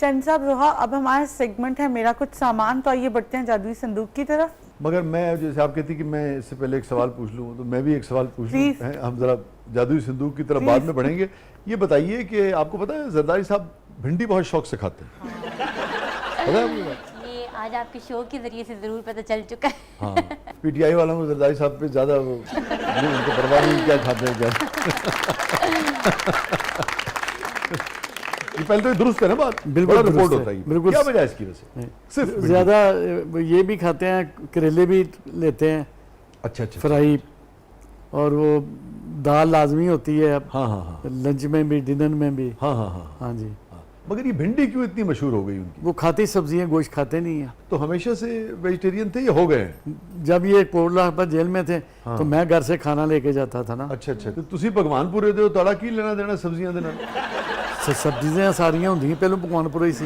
चंद साहब, रोहा, अब हमारा सेगमेंट है मेरा कुछ सामान, तो आइए बढ़ते हैं जादुई संदूक की तरफ। मगर मैं, जैसे आप कहती कि मैं इससे पहले एक सवाल पूछ लूँ, तो मैं भी एक सवाल पूछ लूँ। हम जरा जादुई संदूक की तरफ बाद में बढ़ेंगे। ये बताइए कि आपको पता है जरदारी साहब भिंडी बहुत शौक से खाते हैं। पता है आपको? ये आज आपके शो के जरिए से जरूर पता चल चुका है। हाँ, पीटीआई वालों को जरदारी साहब पे ज्यादा उनको परवाह नहीं क्या खाते हैं क्या। ये पहले तो दुरुस्त है ना बात, बिल्कुल रिपोर्ट होता है। बिल्कुल, क्या वजह इसकी वजह से? सिर्फ ज्यादा ये भी खाते हैं, करेले भी लेते हैं। अच्छा अच्छा, फ्राई, और वो दाल लाजमी होती है अब। हाँ हाँ हाँ, लंच में भी, डिनर में भी। हाँ हाँ हाँ हाँ जी। मगर ये भिंडी क्यों इतनी मशहूर हो गई उनकी? वो खाती सब्जियां, गोश्त खाते नहीं है। तो हमेशा से वेजिटेरियन थे या हो गए हैं? जब ये कोटला पर जेल में थे तो मैं घर से खाना लेके जाता था ना। अच्छा अच्छा, तो तुसी भगवानपुरे दे हो, ताड़ा की लेना देना सब्जियां दे नाल? सब्जियां सारियां होंदियां पहले भगवानपुर ही सी।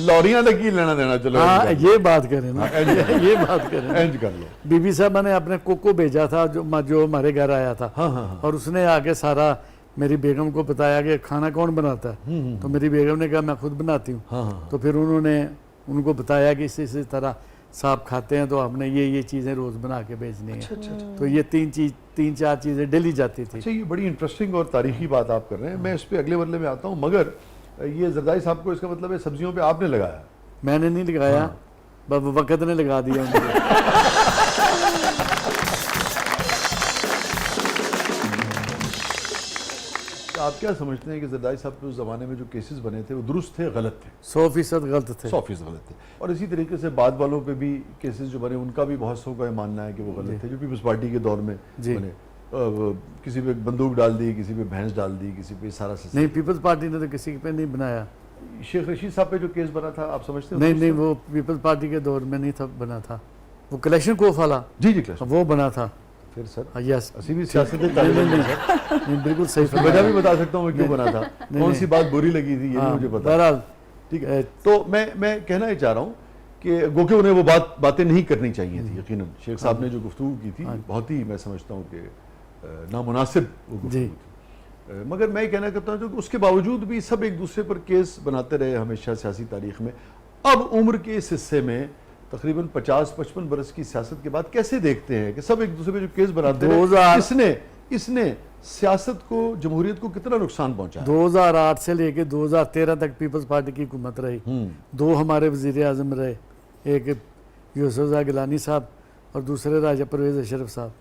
लॉरियां दा की लेना देना? चलो हाँ, ये बात करें ना, ये बात करें। इंज कर लो। बीबी साहबा ने अपने कोको भेजा था जो हमारे घर आया था। हाँ हाँ, और उसने आके सारा मेरी बेगम को बताया कि खाना कौन बनाता है। तो मेरी बेगम ने कहा मैं खुद बनाती हूँ। हाँ, तो फिर उन्होंने उनको बताया कि इसी तरह साहब खाते हैं, तो आपने ये चीज़ें रोज़ बना के भेजनी है। अच्छा। तो ये तीन चार चीज़ें डेली जाती थी। अच्छा, ये बड़ी इंटरेस्टिंग और तारीखी बात आप कर रहे हैं। मैं इस पे अगले मरले में आता हूँ। मगर ये जरदारी साहब को, इसका मतलब है सब्जियों पे आपने लगाया? मैंने नहीं लगाया, वक़्त ने लगा दिया उनको। आप क्या समझते हैं कि जरदारी साहब के उस जमाने में जो केसेस बने थे वो दुरुस्त थे, गलत थे? 100% गलत थे। 100% गलत थे। और इसी तरीके से बाद वालों पे भी केसेस जो बने, उनका भी बहुत सौ का मानना है कि वो गलत थे, जो पीपल्स पार्टी के दौर में बने। किसी पे बंदूक डाल दी, किसी पे भैंस डाल दी, किसी पे सारा सिस्टम। नहीं, पीपल्स पार्टी ने तो किसी पे नहीं बनाया। शेख रशीद साहब पे जो केस बना था, आप समझते हैं? नहीं, वो पीपल्स पार्टी के दौर में नहीं था, बना था वो कलेक्शन कोफ वाला। जी जी, क्लास वो बना था। फिर सर यस, असी भी सियासत नहीं, बिल्कुल सही। वजह भी बता सकता हूँ क्यों बना था, कौन सी बात बुरी लगी थी, ये मुझे पता। बहरहाल ठीक है, तो मैं कहना ही चाह रहा हूँ कि गोके उन्हें वो बातें नहीं करनी चाहिए थी। यकीनन शेख साहब ने जो गुफ्तगू की थी बहुत ही, मैं समझता हूँ कि नामुनासिब गुफ्तगू थी। मगर मैं ये कहना करता हूँ कि उसके बावजूद भी सब एक दूसरे पर केस बनाते रहे हमेशा सियासी तारीख में। अब उम्र के इस हिस्से में तकरीबन 50-55 बरस की सियासत के बाद कैसे देखते हैं कि सब एक दूसरे पे जो केस बनाते रहे, इसने सियासत को, जमहूरियत को कितना नुकसान पहुंचा? 2008 से लेके 2013 तक पीपल्स पार्टी की हुकूमत रही। 2 हमारे वजीर आजम रहे, एक यूसुफ गिलानी साहब और दूसरे राजा परवेज अशरफ साहब।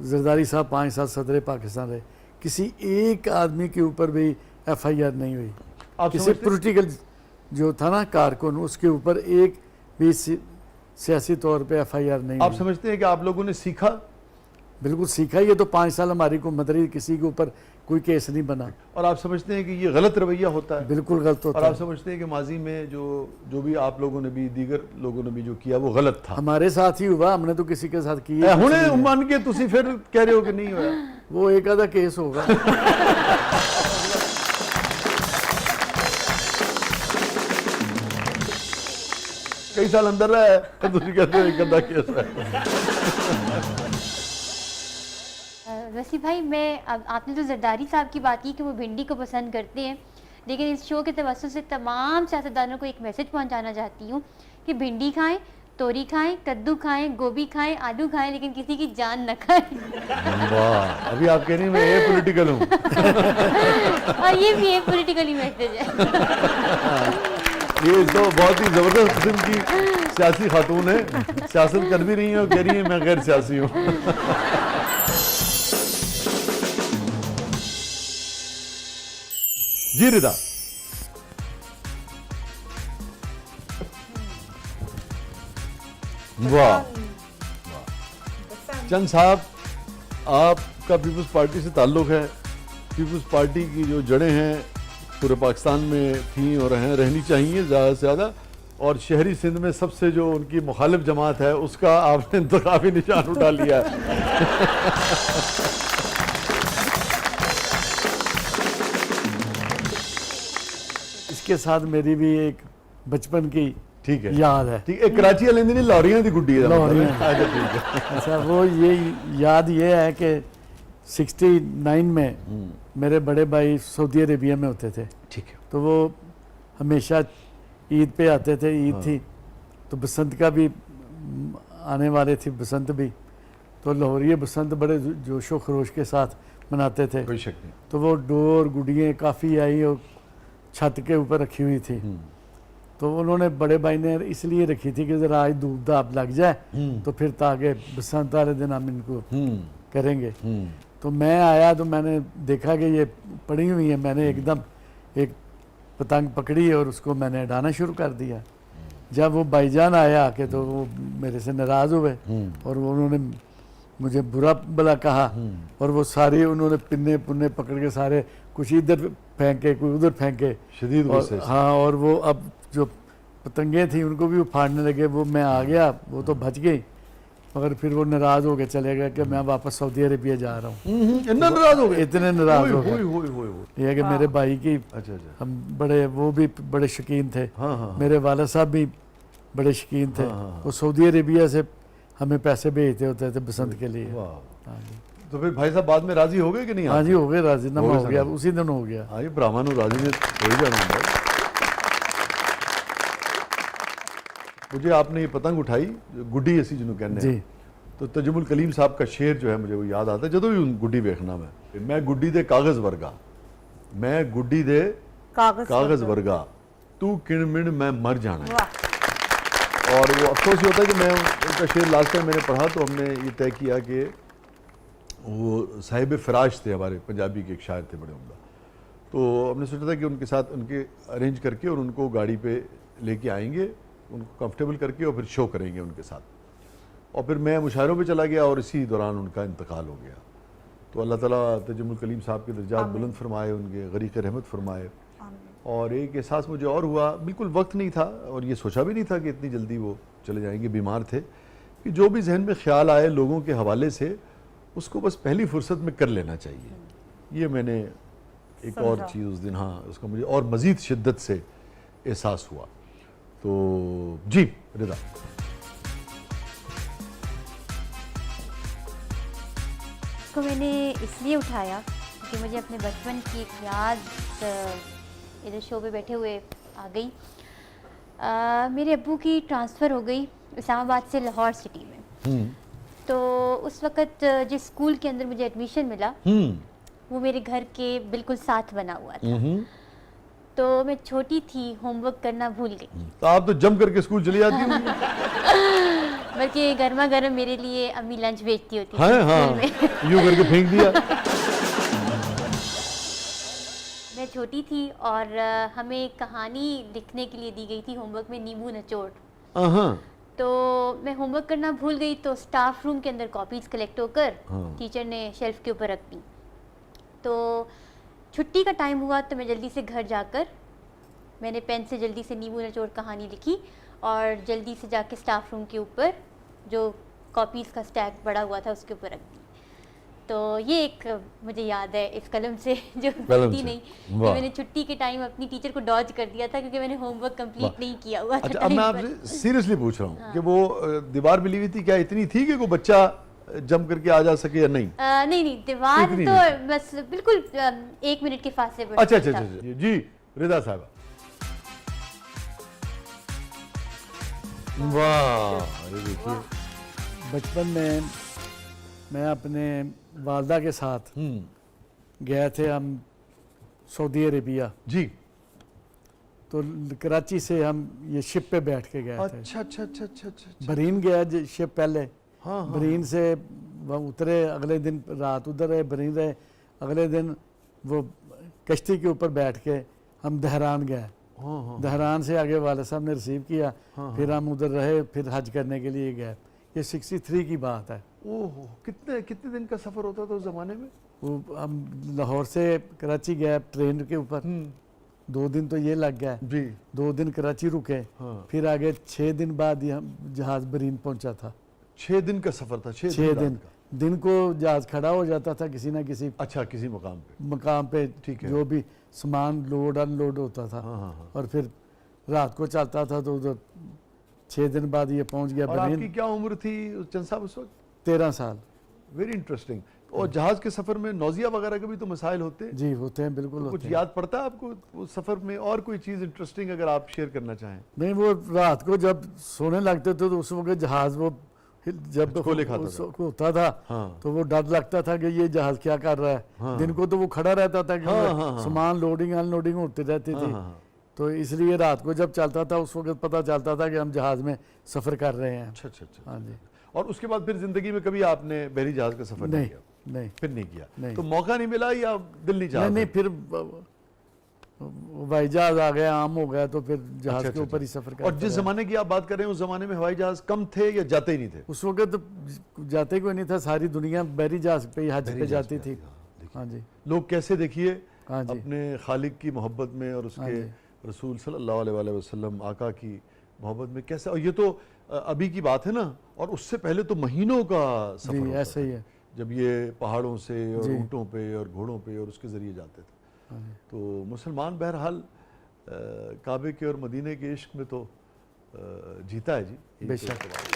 जरदारी साहब 5 साल सदर पाकिस्तान रहे। किसी एक आदमी के ऊपर भी FIR नहीं हुई। किसी पोलिटिकल जो था ना कारकुन, उसके ऊपर एक भी सियासी तौर पे FIR नहीं। आप समझते हैं कि आप लोगों ने सीखा? बिल्कुल सीखा। ये तो 5 साल हमारी हुकूमत रही, किसी के ऊपर कोई केस नहीं बना। और आप समझते हैं कि ये गलत रवैया होता है? बिल्कुल गलत होता है। और आप समझते हैं कि माजी में जो भी आप लोगों ने भी, दीगर लोगों ने भी जो किया वो गलत था? हमारे साथ ही हुआ, हमने तो किसी के साथ किया हुणे मान के तुसी फिर कह रहे हो कि नहीं हुआ? वो एक आधा केस होगा। कई साल अंदर रहा है तो तुसी कहते हो एक आधा केस है। वसी भाई, आपने तो जरदारी साहब की बात की कि वो भिंडी को पसंद करते हैं, लेकिन इस शो के तवज्जुह से तमाम सियासतदानों को एक मैसेज पहुंचाना चाहती हूँ कि भिंडी खाएं, तोरी खाएं, कद्दू खाएं, गोभी खाएं, आलू खाएं, लेकिन किसी की जान न खाएं। वाह, अभी आप कह रही मैं ये पॉलिटिकल हूँ। और ये भी एक पॉलिटिकली मैसेज है। ये तो बहुत ही जबरदस्त किस्म की सियासी खातून है, सियासत कर भी रही है और कह रही है मैं गैर सियासी हूँ। जी रिदा, वाह, चंद साहब, आपका पीपल्स पार्टी से ताल्लुक है। पीपल्स पार्टी की जो जड़ें हैं पूरे पाकिस्तान में थी और हैं, रहनी चाहिए ज़्यादा से ज़्यादा। और शहरी सिंध में सबसे जो उनकी मुखालिफ जमात है उसका आपने इंतखाबी निशान उठा लिया है। इसके साथ मेरी भी एक बचपन की ठीक है, याद है। ठीक है, कराची वाले दिन लॉरियां दी गुड्डी है। लॉरियां। अच्छा, ठीक है। अच्छा, वो ये याद ये है कि 69 में मेरे बड़े भाई सऊदी अरेबिया में होते थे, ठीक है। तो वो हमेशा ईद पे आते थे, ईद थी तो बसंत का भी आने वाले थी, बसंत भी, तो लाहौरिया बसंत बड़े जोशो खरोश के साथ मनाते थे। कोई शक नहीं। तो वो डोर गुड़ियाँ काफ़ी आई और छत के ऊपर रखी हुई थी, तो उन्होंने बड़े भाई ने इसलिए रखी थी कि ज़रा आज धूप धाप लग जाए तो फिर ताकि बसंत वाले दिन हम इनको करेंगे। तो मैं आया तो मैंने देखा कि ये पड़ी हुई है, मैंने एकदम एक पतंग पकड़ी और उसको मैंने उड़ाना शुरू कर दिया। जब वो भाईजान आया आके तो वो मेरे से नाराज़ हुए और वो उन्होंने मुझे बुरा भला कहा और वो सारे उन्होंने पिन्ने पुन्ने पकड़ के सारे कुछ इधर फेंके कोई उधर फेंके शदीद गुस्से से। हाँ, और वो अब जो पतंगे थी उनको भी उफाड़ने लगे। वो मैं आ गया, वो तो बच गई, मगर फिर वो नाराज़ हो के चले गए कि मैं वापस सऊदी अरेबिया जा रहा हूँ। इतना नाराज हो गए? इतने नाराज़ हो गए। गए। ये है कि मेरे भाई की अच्छा अच्छा। हम बड़े, वो भी बड़े शौकीन थे, हाँ हाँ। मेरे वाला साहब भी बड़े शौकीन थे। वो सऊदी अरेबिया से हमें पैसे भेजते होते थे बसंत के लिए। वाह। हाँ जी, तो फिर भाई साहब बाद में राजी हो गए कि नहीं? हाँ जी, हो गए राजीनामा हो गए हो गया, साहब। उसी दिन हो गया। हाँ, ये ब्राह्मण और राजी ने हो ही जाना होता है। मुझे आपने ये पतंग उठाई, गुड्डी ऐसी जिन्होंने कहने जी, हैं, तो तजुमुल कलीम साहब का शेर जो है मुझे वो याद आता है जदों भी गुड्डी वेखना मैं गुड्डी दे कागज वर्गा, मैं गुड्डी दे कागज वर्गा, तू किण मिण मैं मर जाना है। वाह। और वो अफसोस ये होता है कि मैं उनका शेर लास्ट टाइम मैंने पढ़ा तो हमने ये तय किया कि वो साहिब फराश थे, हमारे पंजाबी के एक शायर थे बड़े उम्दा, तो हमने सोचा था कि उनके साथ उनके अरेंज करके और उनको गाड़ी पे लेके आएंगे, उनको कंफर्टेबल करके और फिर शो करेंगे उनके साथ। और फिर मैं मुशायरों पे चला गया और इसी दौरान उनका इंतकाल हो गया। तो अल्लाह ताला तजुमुल कलीम साहब के दर्जात बुलंद फरमाए, उनके गरीक़ रहमत फरमाए। और एक एहसास मुझे और हुआ, बिल्कुल वक्त नहीं था और ये सोचा भी नहीं था कि इतनी जल्दी वो चले जाएंगे, बीमार थे, कि जो भी जहन में ख्याल आए लोगों के हवाले से उसको बस पहली फुर्सत में कर लेना चाहिए। ये मैंने एक और चीज़ उस दिन, हाँ, उसका मुझे और मज़ीद शिद्दत से एहसास हुआ। तो जी रिदा, को मैंने इसलिए उठाया कि मुझे अपने बचपन की एक याद इधर शो पे बैठे हुए आ गई। मेरे अब्बू की ट्रांसफ़र हो गई इस्लामाबाद से लाहौर सिटी में। तो उस वक़्त जिस स्कूल के अंदर मुझे एडमिशन मिला वो मेरे घर के बिल्कुल साथ बना हुआ था। तो मैं छोटी थी, होमवर्क करना भूल गई। तो आप तो जम करके स्कूल चली जाती होंगी। बल्कि गर्मा गर्म मेरे लिए अम्मी लंच भेजती होती हाँ थी हाँ, स्कूल में। यूँ करके फेंक दिया। मैं छोटी थी और हमें एक कहानी लिखने के लिए दी गई थी होमवर्क में, नींबू निचोड़। तो मैं होमवर्क करना भूल गई तो स्टाफ रूम के अंदर कॉपीज कलेक्ट होकर टीचर ने शेल्फ के ऊपर रख दी। तो छुट्टी का टाइम हुआ तो मैं जल्दी से घर जाकर मैंने पेन से जल्दी से नींबू निचोड़ कहानी लिखी और जल्दी से जाके स्टाफ रूम के ऊपर जो कॉपीज़ का स्टैक बड़ा हुआ था उसके ऊपर रख दी। तो ये एक मुझे याद है इस कलम से जो थी नहीं कि मैंने छुट्टी के टाइम अपनी टीचर को डॉज कर दिया था क्योंकि मैंने होमवर्क कंप्लीट नहीं किया हुआ था। अच्छा, अब मैं आपसे सीरियसली पूछ रहा हूँ कि वो दीवार मिली हुई थी, क्या इतनी थी कि कोई बच्चा जम करके आ जा सके या नहीं? नहीं, दीवार तो बस बिल्कुल 1 मिनट के फासले पर। अच्छा, जी रिदा साहब, वाह, ये देखिए। बचपन में मैं अपने वालदा के साथ गए थे हम सऊदी अरेबिया जी। तो कराची से हम ये शिप पे बैठ के गए थे। अच्छा। बरीन गया शिप पहले। हाँ। बरीन से वह उतरे, अगले दिन रात उधर रहे, बरीन रहे, अगले दिन वो कश्ती के ऊपर बैठ के हम दहरान गए। दहरान से आगे वाले साहब ने रिसीव किया। फिर हम उधर रहे, फिर हज करने के लिए गए। ये 63 की बात है। ओहो, कितने दिन का सफर होता था उस जमाने में? वो हम लाहौर से कराची गए ट्रेन के ऊपर, 2 दिन तो ये लग गए जी। 2 दिन कराची रुके। फिर आगे 6 दिन बाद ही हम जहाज बरीन पहुंचा था। 6 दिन का सफर था? 6 दिन को जहाज खड़ा हो जाता था किसी ना किसी, अच्छा, किसी मकाम पे ठीक है। जो भी सामान लोड अनलोड होता था। और फिर रात को चलता था तो उधर 6 दिन बाद ये पहुंच गया और बरीन। आपकी क्या उम्र थी चंद साहब उस वक्त? 13 साल। Very interesting. और जहाज के सफर में नौजिया वगैरह के भी तो मसाइल होते हैं, जी होते हैं, बिल्कुल कुछ होते हैं। याद पड़ता है आपको उस सफर में? और कोई चीज इंटरेस्टिंग अगर आप शेयर करना चाहें। नहीं, वो रात को जब सोने लगते थे तो उस वक्त जहाज वो जब खोले खाता था। होता था हाँ। तो वो डर लगता था कि ये जहाज क्या कर रहा है। हाँ। दिन को तो वो खड़ा रहता था कि हाँ, हाँ, हाँ। सामान लोडिंग अनलोडिंग होती रहती हाँ, थी। हाँ, हाँ। तो इसलिए रात को जब चलता था उस वक्त पता चलता था कि हम जहाज में सफर कर रहे हैं। अच्छा अच्छा अच्छा। हाँ जी। और उसके बाद फिर जिंदगी में कभी आपने बहरी जहाज का सफर नहीं नहीं किया? नहीं फिर नहीं किया? नहीं। तो मौका नहीं मिला या दिल नहीं चाहा? नहीं, फिर हवाई जहाज आ गया, आम हो गया, तो फिर जहाज अच्छा, के ऊपर ही अच्छा। सफर और करते जिस रहे। जमाने की आप बात कर रहे हैं उस जमाने में हवाई जहाज कम थे या जाते ही नहीं थे? उस वक्त तो जाते कोई नहीं था, सारी दुनिया बहरी जहाज पे ही हज बहरी पे जहाज जाती पे थी। आती, हाँ, देखिए। हाँ जी। लोग कैसे देखिए हाँ जी। अपने खालिक की मोहब्बत में और हाँ उसके जी। रसूल सल्लल्लाहु अलैहि वसल्लम आका की मोहब्बत में कैसे, और ये तो अभी की बात है ना, और उससे पहले तो महीनों का सफर जी, होता ऐसे ही था, है। जब ये पहाड़ों से और जी। ऊँटों पे और घोड़ों पे और उसके जरिए जाते थे। हाँ जी। तो मुसलमान बहरहाल काबे के और मदीने के इश्क में तो जीता है जी। यही तो बेशक। सवाल है।